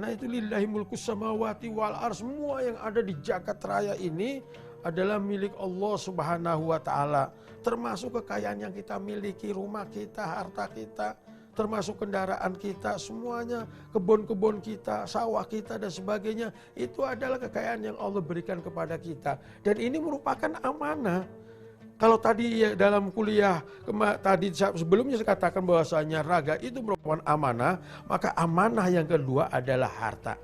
Karena itu lillahi mulkus samawati wal ardh, semua yang ada di jagat raya ini adalah milik Allah Subhanahu wa taala. Termasuk kekayaan yang kita miliki, rumah kita, harta kita, termasuk kendaraan kita, semuanya, kebun-kebun kita, sawah kita dan sebagainya, itu adalah kekayaan yang Allah berikan kepada kita. Dan ini merupakan amanah. Kalau tadi ya, dalam kuliah tadi sebelumnya saya katakan bahwasanya raga itu merupakan amanah, maka amanah yang kedua adalah harta.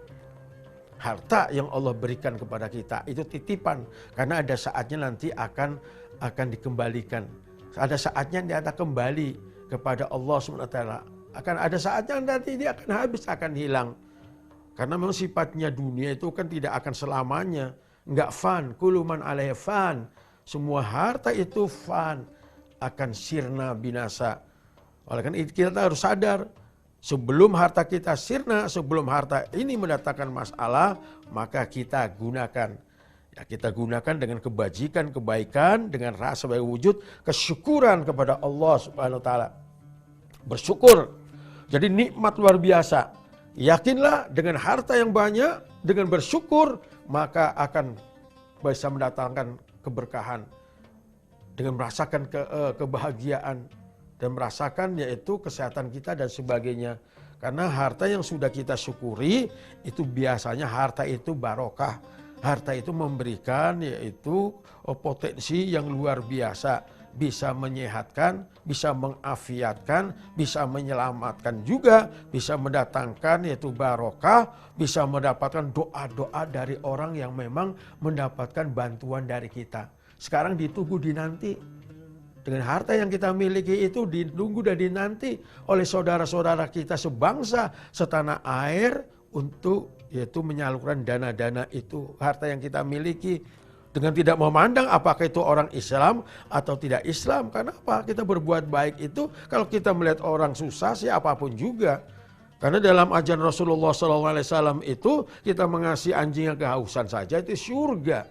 Harta yang Allah berikan kepada kita itu titipan, karena ada saatnya nanti akan dikembalikan. Ada saatnya dia akan kembali kepada Allah SWT. Akan ada saatnya nanti dia akan habis, akan hilang. Karena memang sifatnya dunia itu kan tidak akan selamanya, enggak fan, kullu man 'alaiha fan. Semua harta itu fan, akan sirna binasa. Oleh karena itu kita harus sadar, sebelum harta kita sirna, sebelum harta ini mendatangkan masalah, maka kita gunakan. Ya, kita gunakan dengan kebajikan, kebaikan, dengan rasa sebagai wujud kesyukuran kepada Allah Subhanahu wa taala. Bersyukur. Jadi nikmat luar biasa. Yakinlah dengan harta yang banyak, dengan bersyukur, maka akan bisa mendatangkan keberkahan. Dengan merasakan kebahagiaan dan merasakan yaitu kesehatan kita dan sebagainya. Karena harta yang sudah kita syukuri itu biasanya harta itu barokah. Harta itu memberikan yaitu potensi yang luar biasa. Bisa menyehatkan, bisa mengafiatkan, bisa menyelamatkan juga, bisa mendatangkan yaitu barokah, bisa mendapatkan doa-doa dari orang yang memang mendapatkan bantuan dari kita. Sekarang ditunggu dinanti. Dengan harta yang kita miliki itu ditunggu dan dinanti oleh saudara-saudara kita sebangsa, setanah air untuk yaitu menyalurkan dana-dana itu, harta yang kita miliki. Dengan tidak memandang apakah itu orang Islam atau tidak Islam. Karena apa? Kita berbuat baik itu kalau kita melihat orang susah sih apapun juga. Karena dalam ajaran Rasulullah SAW itu kita mengasihi anjing yang kehausan saja itu surga.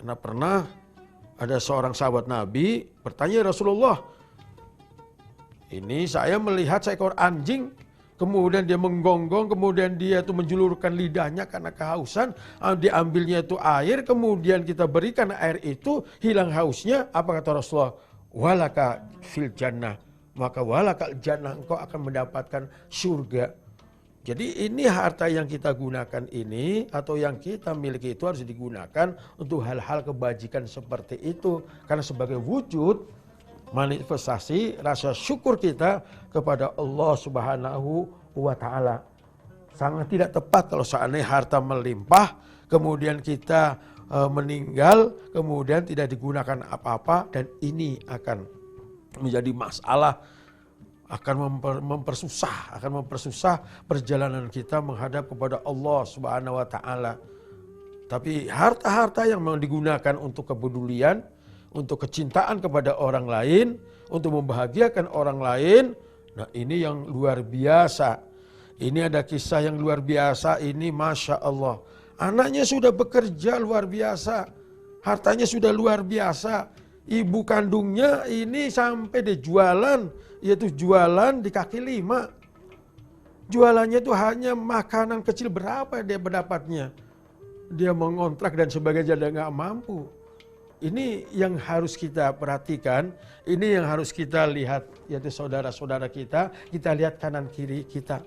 Karena pernah ada seorang sahabat Nabi bertanya, Rasulullah, ini saya melihat seekor anjing, kemudian dia menggonggong, kemudian dia itu menjulurkan lidahnya karena kehausan, diambilnya itu air, kemudian kita berikan air itu, hilang hausnya. Apa kata Rasulullah? Walaka fil jannah, maka walaka jannah, engkau akan mendapatkan surga. Jadi ini harta yang kita gunakan ini atau yang kita miliki itu harus digunakan untuk hal-hal kebajikan seperti itu. Karena sebagai wujud manifestasi rasa syukur kita kepada Allah Subhanahu wa taala. Sangat tidak tepat kalau seandainya harta melimpah, kemudian kita meninggal, kemudian tidak digunakan apa-apa, dan ini akan menjadi masalah, akan mempersusah perjalanan kita menghadap kepada Allah Subhanahu wa taala. Tapi harta-harta yang memang digunakan untuk kepedulian, untuk kecintaan kepada orang lain, untuk membahagiakan orang lain, nah ini yang luar biasa. Ini ada kisah yang luar biasa, ini Masya Allah. Anaknya sudah bekerja luar biasa, hartanya sudah luar biasa. Ibu kandungnya ini sampai dia jualan, yaitu jualan di kaki lima. Jualannya itu hanya makanan kecil, berapa dia mendapatnya. Dia mengontrak dan sebagainya, dia nggak mampu. Ini yang harus kita perhatikan, ini yang harus kita lihat, yaitu saudara-saudara kita lihat kanan kiri kita.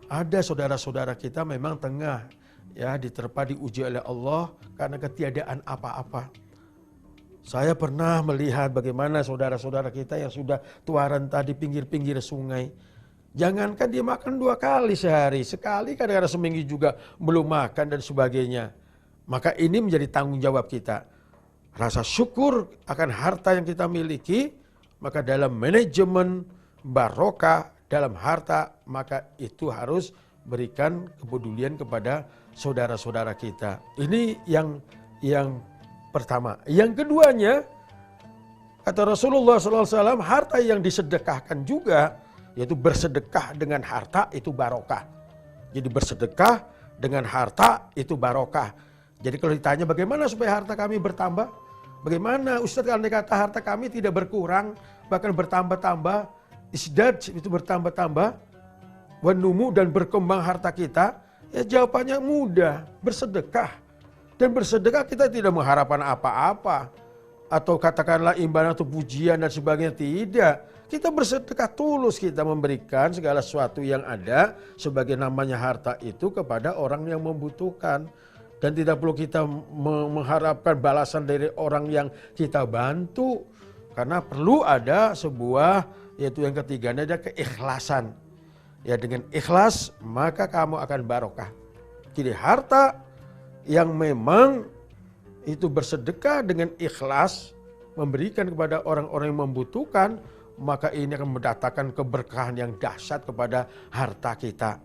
Ada saudara-saudara kita memang tengah ya diterpa diuji oleh Allah karena ketiadaan apa-apa. Saya pernah melihat bagaimana saudara-saudara kita yang sudah tuaran tadi pinggir-pinggir sungai. Jangankan dia makan 2 kali sehari, sekali kadang-kadang seminggu juga belum makan dan sebagainya. Maka ini menjadi tanggung jawab kita. Rasa syukur akan harta yang kita miliki, maka dalam manajemen barokah dalam harta, maka itu harus berikan kepedulian kepada saudara-saudara kita. Ini yang pertama. Yang keduanya, kata Rasulullah SAW, harta yang disedekahkan juga, yaitu bersedekah dengan harta itu barokah. Jadi bersedekah dengan harta itu barokah. Jadi kalau ditanya bagaimana supaya harta kami bertambah? Bagaimana Ustaz kalau kata harta kami tidak berkurang, bahkan bertambah-tambah, isdad itu bertambah-tambah. wanumu dan berkembang harta kita? Ya jawabannya mudah, bersedekah. Dan bersedekah kita tidak mengharapkan apa-apa. Atau katakanlah imbalan atau pujian dan sebagainya, tidak. Kita bersedekah tulus, kita memberikan segala sesuatu yang ada sebagai namanya harta itu kepada orang yang membutuhkan. Dan tidak perlu kita mengharapkan balasan dari orang yang kita bantu. Karena perlu ada sebuah, yaitu yang ketiganya ada keikhlasan. Ya dengan ikhlas maka kamu akan barokah. Jadi harta yang memang itu bersedekah dengan ikhlas memberikan kepada orang-orang yang membutuhkan, maka ini akan mendatangkan keberkahan yang dahsyat kepada harta kita.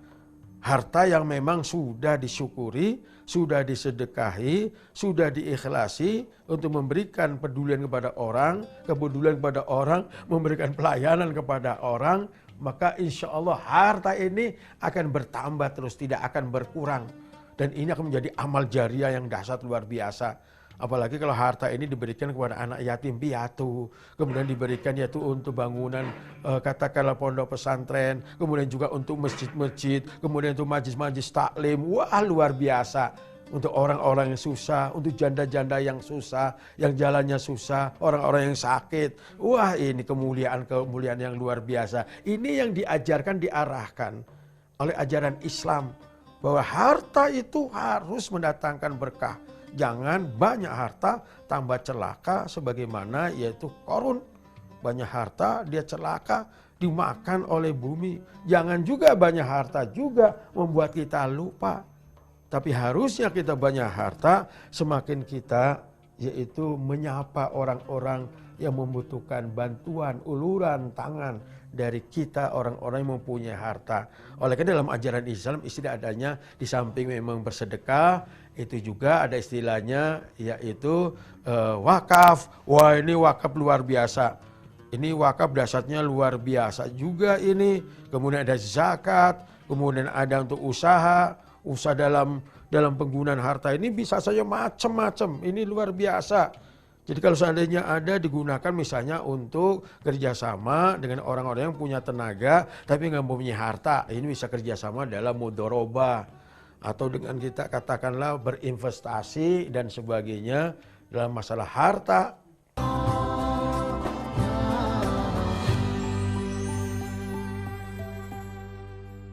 Harta yang memang sudah disyukuri, sudah disedekahi, sudah diikhlasi untuk memberikan pedulian kepada orang, kepedulian kepada orang, memberikan pelayanan kepada orang, maka insya Allah harta ini akan bertambah terus, tidak akan berkurang. Dan ini akan menjadi amal jariah yang dahsyat luar biasa. Apalagi kalau harta ini diberikan kepada anak yatim piatu, kemudian diberikan yaitu untuk bangunan katakanlah pondok pesantren, kemudian juga untuk masjid-masjid, kemudian untuk majlis-majlis taklim. Wah luar biasa. Untuk orang-orang yang susah, untuk janda-janda yang susah, yang jalannya susah, orang-orang yang sakit. Wah ini kemuliaan-kemuliaan yang luar biasa. Ini yang diajarkan, diarahkan oleh ajaran Islam. Bahwa harta itu harus mendatangkan berkah. Jangan banyak harta tambah celaka sebagaimana yaitu Qarun. Banyak harta dia celaka dimakan oleh bumi. Jangan juga banyak harta juga membuat kita lupa. Tapi harusnya kita banyak harta semakin kita yaitu menyapa orang-orang yang membutuhkan bantuan, uluran tangan dari kita orang-orang yang mempunyai harta. Oleh karena dalam ajaran Islam istilah adanya di samping memang bersedekah, itu juga ada istilahnya yaitu wakaf. Wah ini wakaf luar biasa. Ini wakaf dasarnya luar biasa juga ini. Kemudian ada zakat, kemudian ada untuk usaha dalam penggunaan harta ini bisa saja macam-macam. Ini luar biasa. Jadi kalau seandainya ada digunakan misalnya untuk kerjasama dengan orang-orang yang punya tenaga tapi nggak mempunyai harta, ini bisa kerjasama dalam mudharabah atau dengan kita katakanlah berinvestasi dan sebagainya dalam masalah harta.